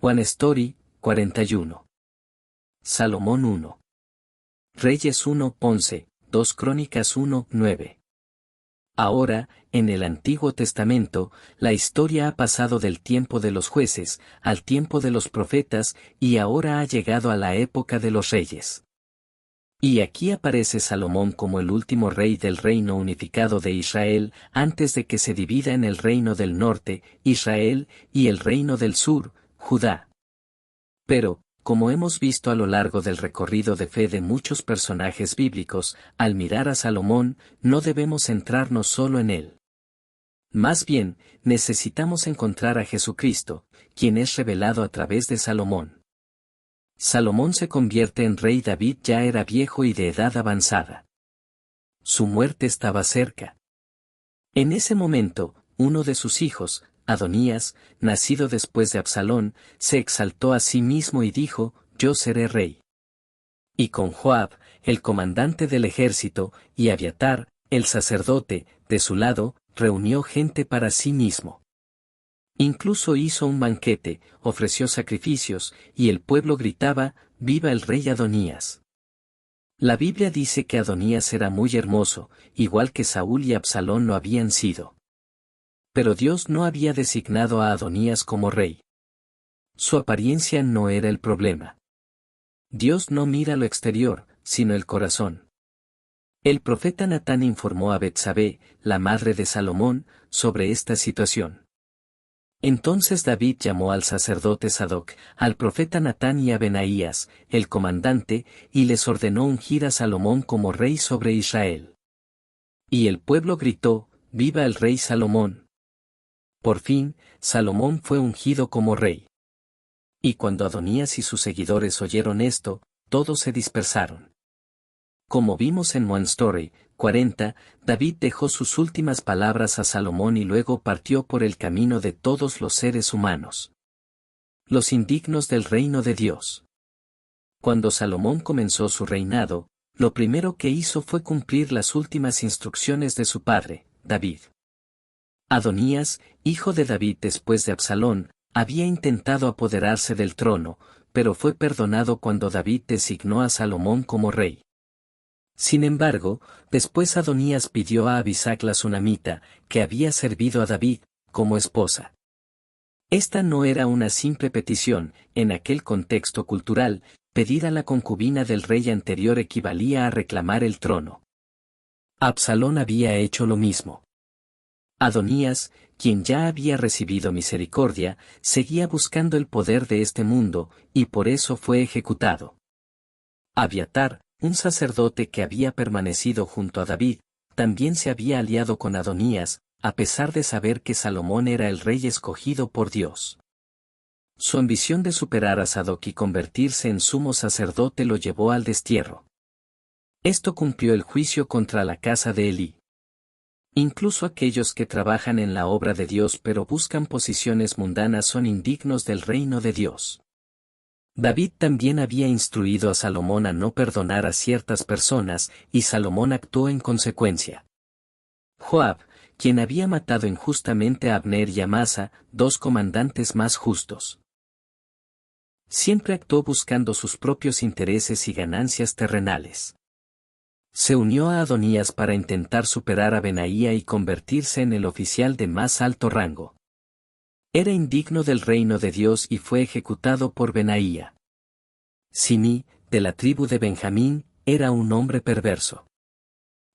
One Story, 41. Salomón 1. Reyes 1, 11, 2 Crónicas 1, 9. Ahora, en el Antiguo Testamento, la historia ha pasado del tiempo de los jueces, al tiempo de los profetas, y ahora ha llegado a la época de los reyes. Y aquí aparece Salomón como el último rey del reino unificado de Israel, antes de que se divida en el reino del norte, Israel, y el reino del sur, Judá. Pero, como hemos visto a lo largo del recorrido de fe de muchos personajes bíblicos, al mirar a Salomón, no debemos centrarnos solo en él. Más bien, necesitamos encontrar a Jesucristo, quien es revelado a través de Salomón. Salomón se convierte en rey. David ya era viejo y de edad avanzada. Su muerte estaba cerca. En ese momento, uno de sus hijos, Adonías, nacido después de Absalón, se exaltó a sí mismo y dijo, «Yo seré rey». Y con Joab, el comandante del ejército, y Abiatar, el sacerdote, de su lado, reunió gente para sí mismo. Incluso hizo un banquete, ofreció sacrificios, y el pueblo gritaba, «¡Viva el rey Adonías!». La Biblia dice que Adonías era muy hermoso, igual que Saúl y Absalón lo habían sido. Pero Dios no había designado a Adonías como rey. Su apariencia no era el problema. Dios no mira lo exterior, sino el corazón. El profeta Natán informó a Betsabé, la madre de Salomón, sobre esta situación. Entonces David llamó al sacerdote Sadoc, al profeta Natán y a Benaías, el comandante, y les ordenó ungir a Salomón como rey sobre Israel. Y el pueblo gritó, «¡Viva el rey Salomón!». Por fin, Salomón fue ungido como rey. Y cuando Adonías y sus seguidores oyeron esto, todos se dispersaron. Como vimos en One Story, 40, David dejó sus últimas palabras a Salomón y luego partió por el camino de todos los seres humanos. Los indignos del reino de Dios. Cuando Salomón comenzó su reinado, lo primero que hizo fue cumplir las últimas instrucciones de su padre, David. Adonías, hijo de David después de Absalón, había intentado apoderarse del trono, pero fue perdonado cuando David designó a Salomón como rey. Sin embargo, después Adonías pidió a Abisag la sunamita, que había servido a David, como esposa. Esta no era una simple petición, en aquel contexto cultural, pedir a la concubina del rey anterior equivalía a reclamar el trono. Absalón había hecho lo mismo. Adonías, quien ya había recibido misericordia, seguía buscando el poder de este mundo, y por eso fue ejecutado. Abiatar, un sacerdote que había permanecido junto a David, también se había aliado con Adonías, a pesar de saber que Salomón era el rey escogido por Dios. Su ambición de superar a Sadoc y convertirse en sumo sacerdote lo llevó al destierro. Esto cumplió el juicio contra la casa de Elí. Incluso aquellos que trabajan en la obra de Dios pero buscan posiciones mundanas son indignos del reino de Dios. David también había instruido a Salomón a no perdonar a ciertas personas, y Salomón actuó en consecuencia. Joab, quien había matado injustamente a Abner y Amasa, dos comandantes más justos. Siempre actuó buscando sus propios intereses y ganancias terrenales. Se unió a Adonías para intentar superar a Benaía y convertirse en el oficial de más alto rango. Era indigno del reino de Dios y fue ejecutado por Benaía. Simí, de la tribu de Benjamín, era un hombre perverso.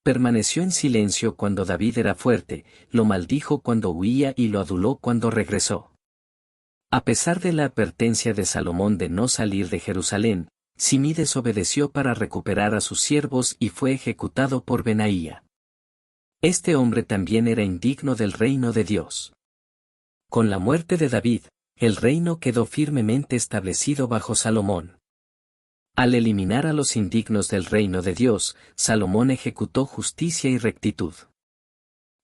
Permaneció en silencio cuando David era fuerte, lo maldijo cuando huía y lo aduló cuando regresó. A pesar de la advertencia de Salomón de no salir de Jerusalén, Simí desobedeció para recuperar a sus siervos y fue ejecutado por Benaía. Este hombre también era indigno del reino de Dios. Con la muerte de David, el reino quedó firmemente establecido bajo Salomón. Al eliminar a los indignos del reino de Dios, Salomón ejecutó justicia y rectitud.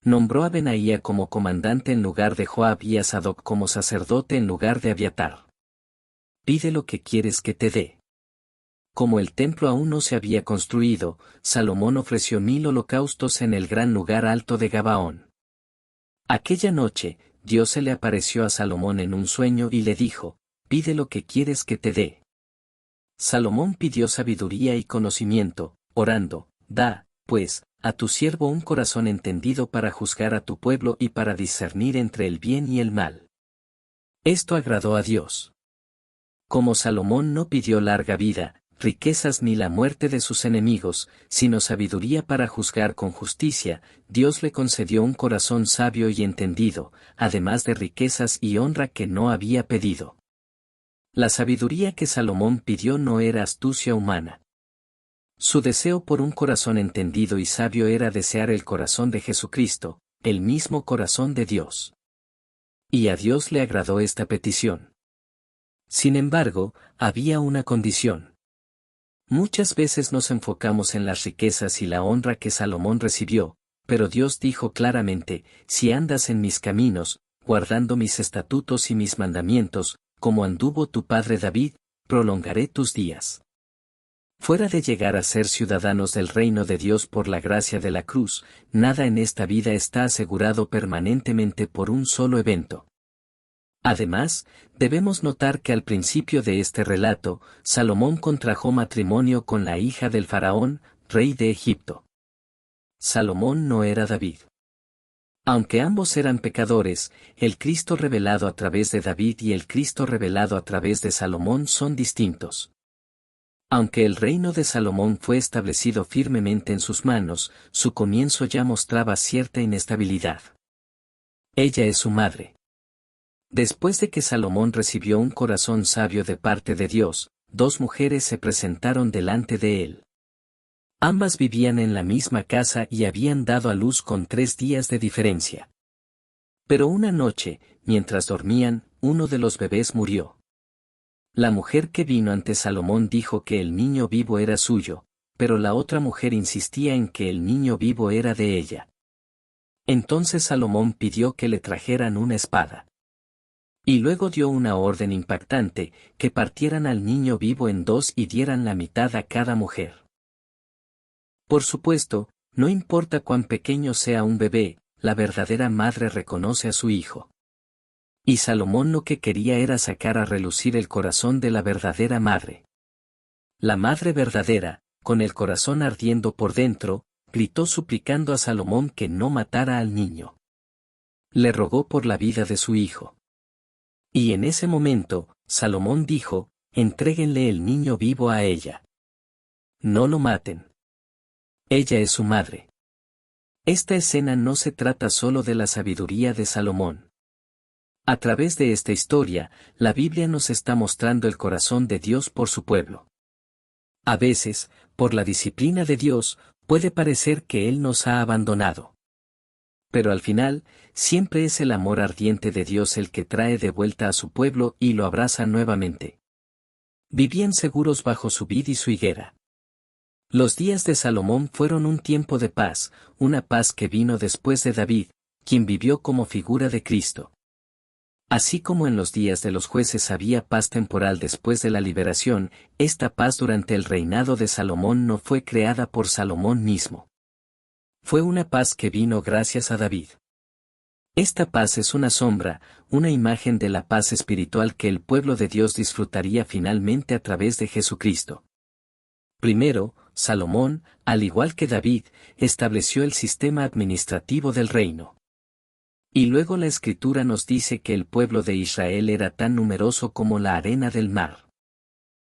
Nombró a Benaía como comandante en lugar de Joab y a Sadoc como sacerdote en lugar de Abiatar. Pide lo que quieres que te dé. Como el templo aún no se había construido, Salomón ofreció 1000 holocaustos en el gran lugar alto de Gabaón. Aquella noche, Dios se le apareció a Salomón en un sueño y le dijo, pide lo que quieres que te dé. Salomón pidió sabiduría y conocimiento, orando, da, pues, a tu siervo un corazón entendido para juzgar a tu pueblo y para discernir entre el bien y el mal. Esto agradó a Dios. Como Salomón no pidió larga vida, riquezas ni la muerte de sus enemigos, sino sabiduría para juzgar con justicia, Dios le concedió un corazón sabio y entendido, además de riquezas y honra que no había pedido. La sabiduría que Salomón pidió no era astucia humana. Su deseo por un corazón entendido y sabio era desear el corazón de Jesucristo, el mismo corazón de Dios. Y a Dios le agradó esta petición. Sin embargo, había una condición. Muchas veces nos enfocamos en las riquezas y la honra que Salomón recibió, pero Dios dijo claramente, si andas en mis caminos, guardando mis estatutos y mis mandamientos, como anduvo tu padre David, prolongaré tus días. Fuera de llegar a ser ciudadanos del reino de Dios por la gracia de la cruz, nada en esta vida está asegurado permanentemente por un solo evento. Además, debemos notar que al principio de este relato, Salomón contrajo matrimonio con la hija del faraón, rey de Egipto. Salomón no era David. Aunque ambos eran pecadores, el Cristo revelado a través de David y el Cristo revelado a través de Salomón son distintos. Aunque el reino de Salomón fue establecido firmemente en sus manos, su comienzo ya mostraba cierta inestabilidad. Ella es su madre. Después de que Salomón recibió un corazón sabio de parte de Dios, dos mujeres se presentaron delante de él. Ambas vivían en la misma casa y habían dado a luz con 3 días de diferencia. Pero una noche, mientras dormían, uno de los bebés murió. La mujer que vino ante Salomón dijo que el niño vivo era suyo, pero la otra mujer insistía en que el niño vivo era de ella. Entonces Salomón pidió que le trajeran una espada. Y luego dio una orden impactante, que partieran al niño vivo en 2 y dieran la mitad a cada mujer. Por supuesto, no importa cuán pequeño sea un bebé, la verdadera madre reconoce a su hijo. Y Salomón lo que quería era sacar a relucir el corazón de la verdadera madre. La madre verdadera, con el corazón ardiendo por dentro, gritó suplicando a Salomón que no matara al niño. Le rogó por la vida de su hijo. Y en ese momento, Salomón dijo, entréguenle el niño vivo a ella. No lo maten. Ella es su madre. Esta escena no se trata solo de la sabiduría de Salomón. A través de esta historia, la Biblia nos está mostrando el corazón de Dios por su pueblo. A veces, por la disciplina de Dios, puede parecer que Él nos ha abandonado. Pero al final, siempre es el amor ardiente de Dios el que trae de vuelta a su pueblo y lo abraza nuevamente. Vivían seguros bajo su vid y su higuera. Los días de Salomón fueron un tiempo de paz, una paz que vino después de David, quien vivió como figura de Cristo. Así como en los días de los jueces había paz temporal después de la liberación, esta paz durante el reinado de Salomón no fue creada por Salomón mismo. Fue una paz que vino gracias a David. Esta paz es una sombra, una imagen de la paz espiritual que el pueblo de Dios disfrutaría finalmente a través de Jesucristo. Primero, Salomón, al igual que David, estableció el sistema administrativo del reino. Y luego la Escritura nos dice que el pueblo de Israel era tan numeroso como la arena del mar.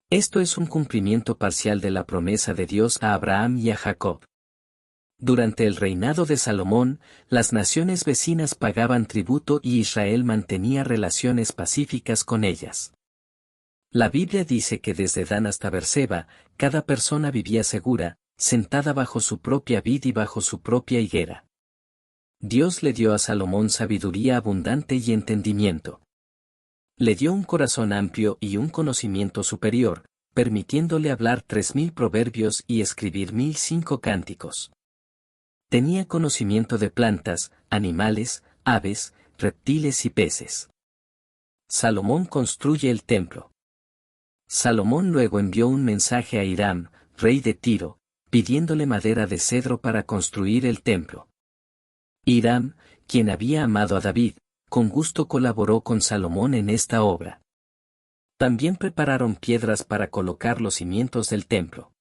Esto es un cumplimiento parcial de la promesa de Dios a Abraham y a Jacob. Durante el reinado de Salomón, las naciones vecinas pagaban tributo y Israel mantenía relaciones pacíficas con ellas. La Biblia dice que desde Dan hasta Berseba, cada persona vivía segura, sentada bajo su propia vid y bajo su propia higuera. Dios le dio a Salomón sabiduría abundante y entendimiento. Le dio un corazón amplio y un conocimiento superior, permitiéndole hablar 3000 proverbios y escribir 1005 cánticos. Tenía conocimiento de plantas, animales, aves, reptiles y peces. Salomón construye el templo. Salomón luego envió un mensaje a Hiram, rey de Tiro, pidiéndole madera de cedro para construir el templo. Hiram, quien había amado a David, con gusto colaboró con Salomón en esta obra. También prepararon piedras para colocar los cimientos del templo.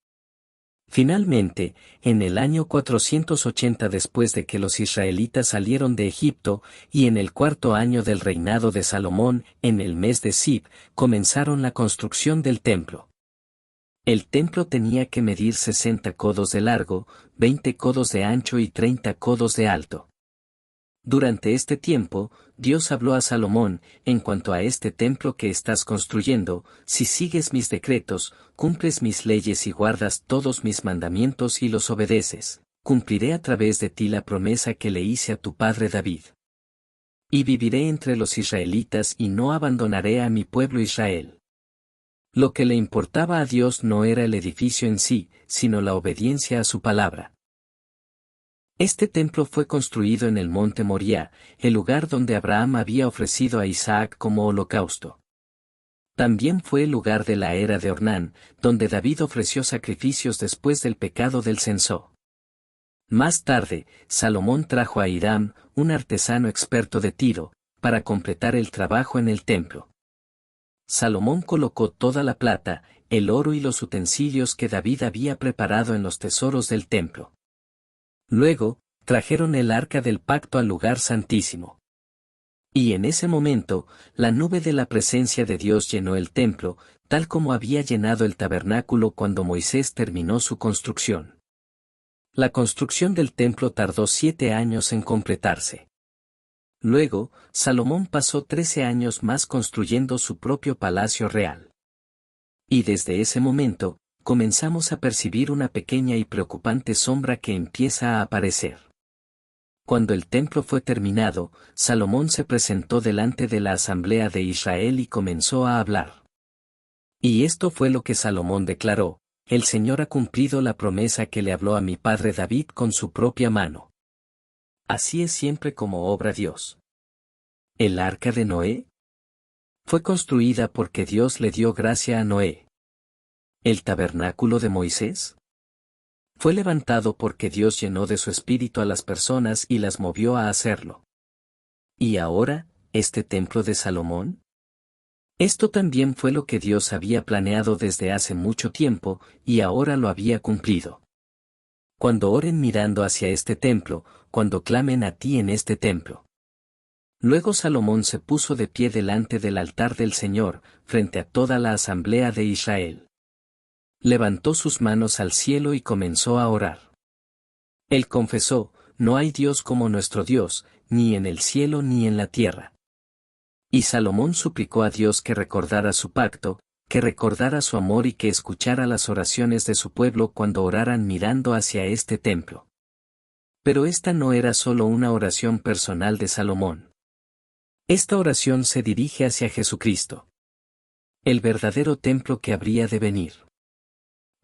Finalmente, en el año 480 después de que los israelitas salieron de Egipto, y en el cuarto año del reinado de Salomón, en el mes de Sib, comenzaron la construcción del templo. El templo tenía que medir 60 codos de largo, 20 codos de ancho y 30 codos de alto. Durante este tiempo, Dios habló a Salomón: en cuanto a este templo que estás construyendo, si sigues mis decretos, cumples mis leyes y guardas todos mis mandamientos y los obedeces, cumpliré a través de ti la promesa que le hice a tu padre David. Y viviré entre los israelitas y no abandonaré a mi pueblo Israel. Lo que le importaba a Dios no era el edificio en sí, sino la obediencia a su palabra. Este templo fue construido en el monte Moriah, el lugar donde Abraham había ofrecido a Isaac como holocausto. También fue el lugar de la era de Ornán, donde David ofreció sacrificios después del pecado del censo. Más tarde, Salomón trajo a Hiram, un artesano experto de Tiro, para completar el trabajo en el templo. Salomón colocó toda la plata, el oro y los utensilios que David había preparado en los tesoros del templo. Luego, trajeron el arca del pacto al lugar santísimo. Y en ese momento, la nube de la presencia de Dios llenó el templo, tal como había llenado el tabernáculo cuando Moisés terminó su construcción. La construcción del templo tardó 7 años en completarse. Luego, Salomón pasó 13 años más construyendo su propio palacio real. Y desde ese momento, comenzamos a percibir una pequeña y preocupante sombra que empieza a aparecer. Cuando el templo fue terminado, Salomón se presentó delante de la asamblea de Israel y comenzó a hablar. Y esto fue lo que Salomón declaró: el Señor ha cumplido la promesa que le habló a mi padre David con su propia mano. Así es siempre como obra Dios. ¿El arca de Noé? Fue construida porque Dios le dio gracia a Noé. ¿El tabernáculo de Moisés? Fue levantado porque Dios llenó de su espíritu a las personas y las movió a hacerlo. ¿Y ahora, este templo de Salomón? Esto también fue lo que Dios había planeado desde hace mucho tiempo, y ahora lo había cumplido. Cuando oren mirando hacia este templo, cuando clamen a ti en este templo. Luego Salomón se puso de pie delante del altar del Señor, frente a toda la asamblea de Israel. Levantó sus manos al cielo y comenzó a orar. Él confesó: no hay Dios como nuestro Dios, ni en el cielo ni en la tierra. Y Salomón suplicó a Dios que recordara su pacto, que recordara su amor y que escuchara las oraciones de su pueblo cuando oraran mirando hacia este templo. Pero esta no era solo una oración personal de Salomón. Esta oración se dirige hacia Jesucristo, el verdadero templo que habría de venir.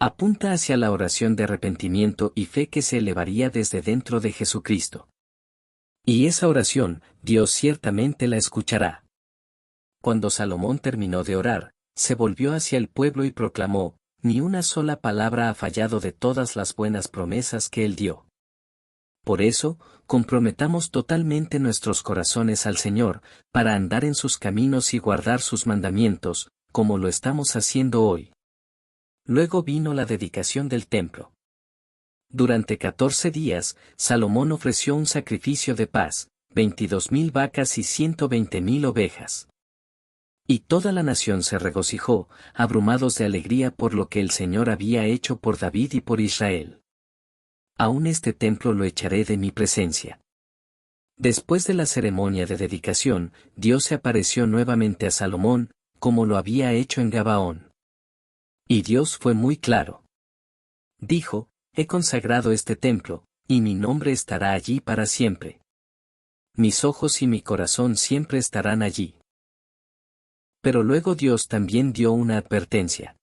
Apunta hacia la oración de arrepentimiento y fe que se elevaría desde dentro de Jesucristo. Y esa oración, Dios ciertamente la escuchará. Cuando Salomón terminó de orar, se volvió hacia el pueblo y proclamó: ni una sola palabra ha fallado de todas las buenas promesas que él dio. Por eso, comprometamos totalmente nuestros corazones al Señor, para andar en sus caminos y guardar sus mandamientos, como lo estamos haciendo hoy. Luego vino la dedicación del templo. Durante 14 días, Salomón ofreció un sacrificio de paz, 22,000 vacas y 120,000 ovejas. Y toda la nación se regocijó, abrumados de alegría por lo que el Señor había hecho por David y por Israel. Aún este templo lo echaré de mi presencia. Después de la ceremonia de dedicación, Dios se apareció nuevamente a Salomón, como lo había hecho en Gabaón. Y Dios fue muy claro. Dijo: he consagrado este templo, y mi nombre estará allí para siempre. Mis ojos y mi corazón siempre estarán allí. Pero luego Dios también dio una advertencia.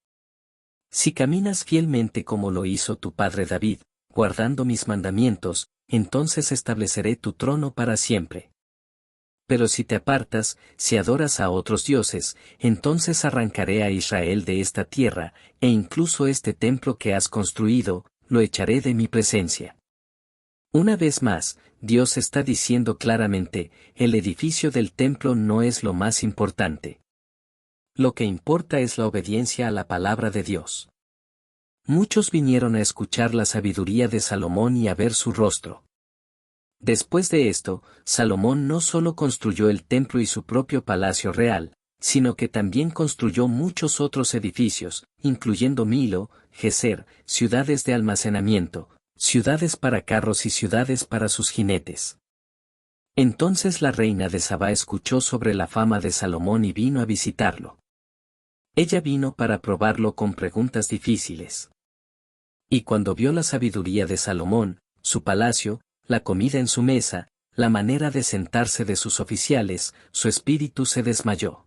Si caminas fielmente como lo hizo tu padre David, guardando mis mandamientos, entonces estableceré tu trono para siempre. Pero si te apartas, si adoras a otros dioses, entonces arrancaré a Israel de esta tierra, e incluso este templo que has construido, lo echaré de mi presencia. Una vez más, Dios está diciendo claramente: el edificio del templo no es lo más importante. Lo que importa es la obediencia a la palabra de Dios. Muchos vinieron a escuchar la sabiduría de Salomón y a ver su rostro. Después de esto, Salomón no solo construyó el templo y su propio palacio real, sino que también construyó muchos otros edificios, incluyendo Milo, Geser, ciudades de almacenamiento, ciudades para carros y ciudades para sus jinetes. Entonces la reina de Sabá escuchó sobre la fama de Salomón y vino a visitarlo. Ella vino para probarlo con preguntas difíciles. Y cuando vio la sabiduría de Salomón, su palacio, la comida en su mesa, la manera de sentarse de sus oficiales, su espíritu se desmayó.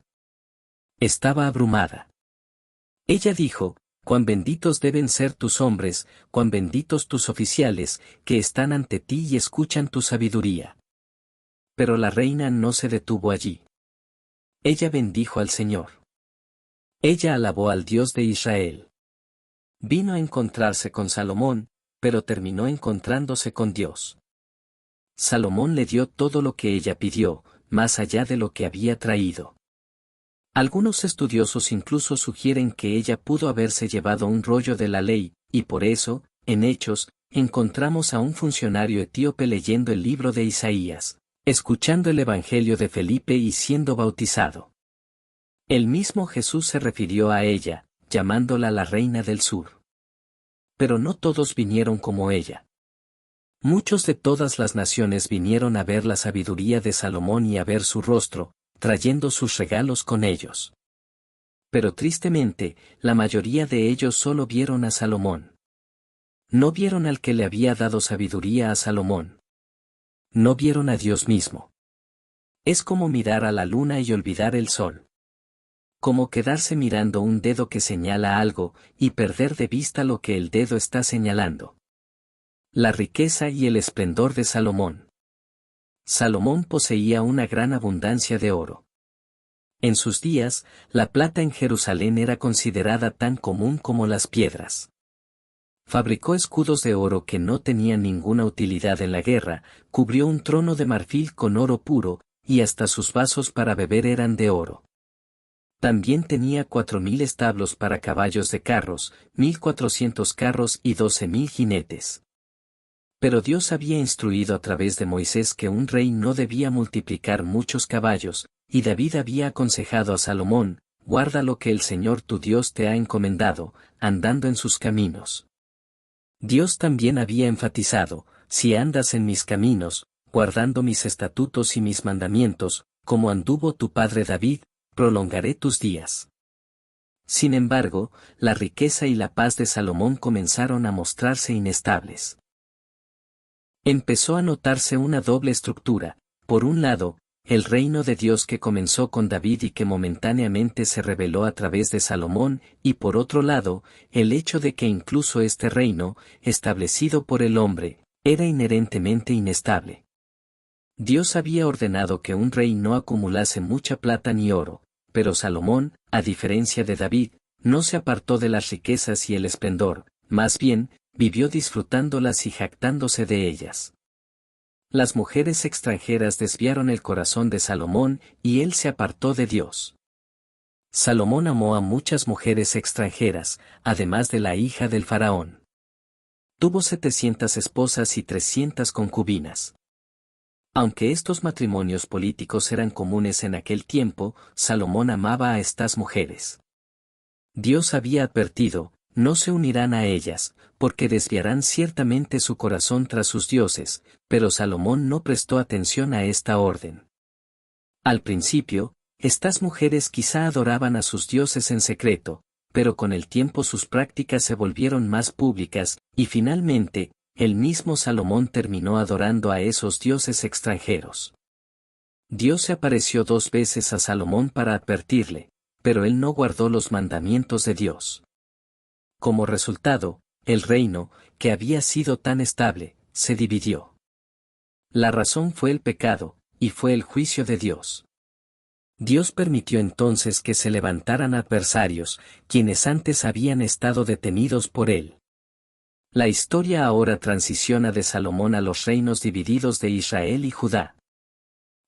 Estaba abrumada. Ella dijo: «Cuán benditos deben ser tus hombres, cuán benditos tus oficiales, que están ante ti y escuchan tu sabiduría». Pero la reina no se detuvo allí. Ella bendijo al Señor. Ella alabó al Dios de Israel. Vino a encontrarse con Salomón, pero terminó encontrándose con Dios. Salomón le dio todo lo que ella pidió, más allá de lo que había traído. Algunos estudiosos incluso sugieren que ella pudo haberse llevado un rollo de la ley, y por eso, en Hechos, encontramos a un funcionario etíope leyendo el libro de Isaías, escuchando el Evangelio de Felipe y siendo bautizado. El mismo Jesús se refirió a ella, llamándola la Reina del Sur. Pero no todos vinieron como ella. Muchos de todas las naciones vinieron a ver la sabiduría de Salomón y a ver su rostro, trayendo sus regalos con ellos. Pero tristemente, la mayoría de ellos solo vieron a Salomón. No vieron al que le había dado sabiduría a Salomón. No vieron a Dios mismo. Es como mirar a la luna y olvidar el sol. Como quedarse mirando un dedo que señala algo, y perder de vista lo que el dedo está señalando. La riqueza y el esplendor de Salomón. Salomón poseía una gran abundancia de oro. En sus días, la plata en Jerusalén era considerada tan común como las piedras. Fabricó escudos de oro que no tenían ninguna utilidad en la guerra, cubrió un trono de marfil con oro puro, y hasta sus vasos para beber eran de oro. También tenía 4.000 establos para caballos de carros, 1.400 carros y 12.000 jinetes. Pero Dios había instruido a través de Moisés que un rey no debía multiplicar muchos caballos, y David había aconsejado a Salomón: «Guarda lo que el Señor tu Dios te ha encomendado, andando en sus caminos». Dios también había enfatizado: «Si andas en mis caminos, guardando mis estatutos y mis mandamientos, como anduvo tu padre David, prolongaré tus días». Sin embargo, la riqueza y la paz de Salomón comenzaron a mostrarse inestables. Empezó a notarse una doble estructura: por un lado, el reino de Dios que comenzó con David y que momentáneamente se reveló a través de Salomón, y por otro lado, el hecho de que incluso este reino, establecido por el hombre, era inherentemente inestable. Dios había ordenado que un rey no acumulase mucha plata ni oro, pero Salomón, a diferencia de David, no se apartó de las riquezas y el esplendor, más bien, vivió disfrutándolas y jactándose de ellas. Las mujeres extranjeras desviaron el corazón de Salomón y él se apartó de Dios. Salomón amó a muchas mujeres extranjeras, además de la hija del faraón. Tuvo 700 esposas y 300 concubinas. Aunque estos matrimonios políticos eran comunes en aquel tiempo, Salomón amaba a estas mujeres. Dios había advertido: «No se unirán a ellas, porque desviarán ciertamente su corazón tras sus dioses», pero Salomón no prestó atención a esta orden. Al principio, estas mujeres quizá adoraban a sus dioses en secreto, pero con el tiempo sus prácticas se volvieron más públicas, y finalmente, el mismo Salomón terminó adorando a esos dioses extranjeros. Dios se apareció 2 veces a Salomón para advertirle, pero él no guardó los mandamientos de Dios. Como resultado, el reino, que había sido tan estable, se dividió. La razón fue el pecado, y fue el juicio de Dios. Dios permitió entonces que se levantaran adversarios, quienes antes habían estado detenidos por él. La historia ahora transiciona de Salomón a los reinos divididos de Israel y Judá.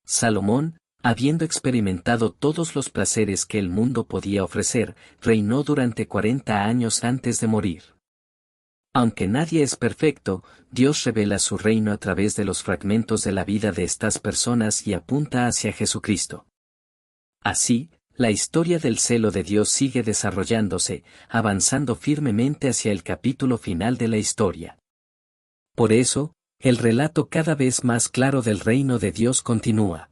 Salomón, Habiendo experimentado todos los placeres que el mundo podía ofrecer, reinó durante 40 años antes de morir. Aunque nadie es perfecto, Dios revela su reino a través de los fragmentos de la vida de estas personas y apunta hacia Jesucristo. Así, la historia del celo de Dios sigue desarrollándose, avanzando firmemente hacia el capítulo final de la historia. Por eso, el relato cada vez más claro del reino de Dios continúa.